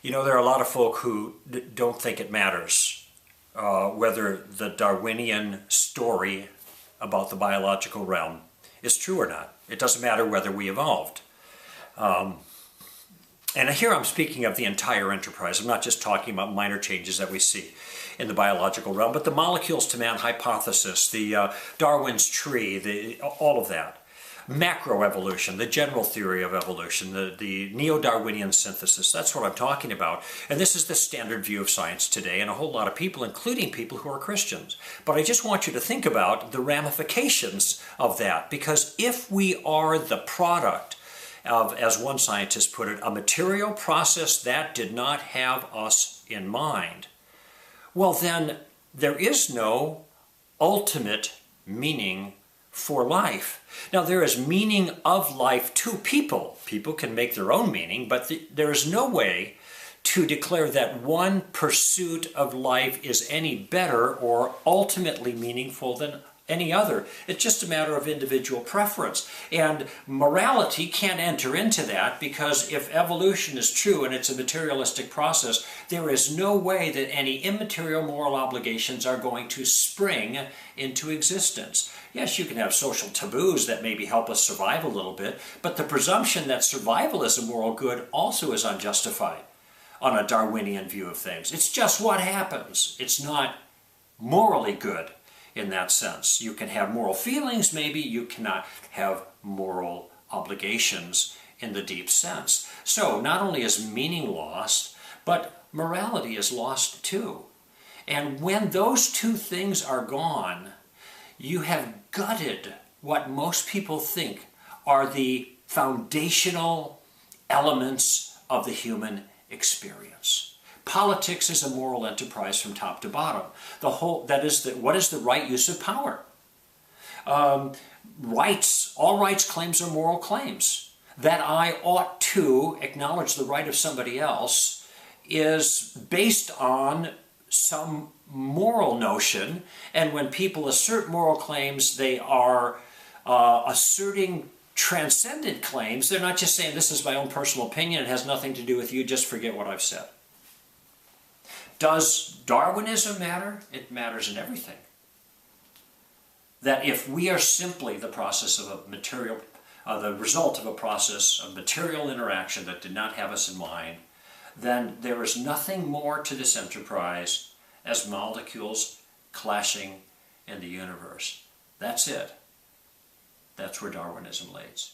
You know, there are a lot of folk who don't think it matters whether the Darwinian story about the biological realm is true or not. It doesn't matter whether we evolved. And here I'm speaking of the entire enterprise. I'm not just talking about minor changes that we see in the biological realm, but the molecules to man hypothesis, the Darwin's tree, all of that. Macroevolution, the general theory of evolution, the neo-Darwinian synthesis, that's what I'm talking about. And this is the standard view of science today, and a whole lot of people, including people who are Christians. But I just want you to think about the ramifications of that, because if we are the product of, as one scientist put it, a material process that did not have us in mind, well then there is no ultimate meaning for life. Now there is meaning of life to people. People can make their own meaning, but there is no way to declare that one pursuit of life is any better or ultimately meaningful than any other. It's just a matter of individual preference. And morality can't enter into that, because if evolution is true and it's a materialistic process, there is no way that any immaterial moral obligations are going to spring into existence. Yes, you can have social taboos that maybe help us survive a little bit, but the presumption that survival is a moral good also is unjustified on a Darwinian view of things. It's just what happens. It's not morally good in that sense. You can have moral feelings, maybe. You cannot have moral obligations in the deep sense. So not only is meaning lost, but morality is lost too. And when those two things are gone, you have gutted what most people think are the foundational elements of the human experience. Politics is a moral enterprise from top to bottom. What is the right use of power? Rights, all rights claims are moral claims. That I ought to acknowledge the right of somebody else is based on some moral notion, and when people assert moral claims, they are asserting transcendent claims. They're not just saying, this is my own personal opinion, it has nothing to do with you, just forget what I've said. Does Darwinism matter? It matters in everything. That if we are simply the process of a material, the result of a process of material interaction that did not have us in mind, then there is nothing more to this enterprise as molecules clashing in the universe. That's it. That's where Darwinism lays.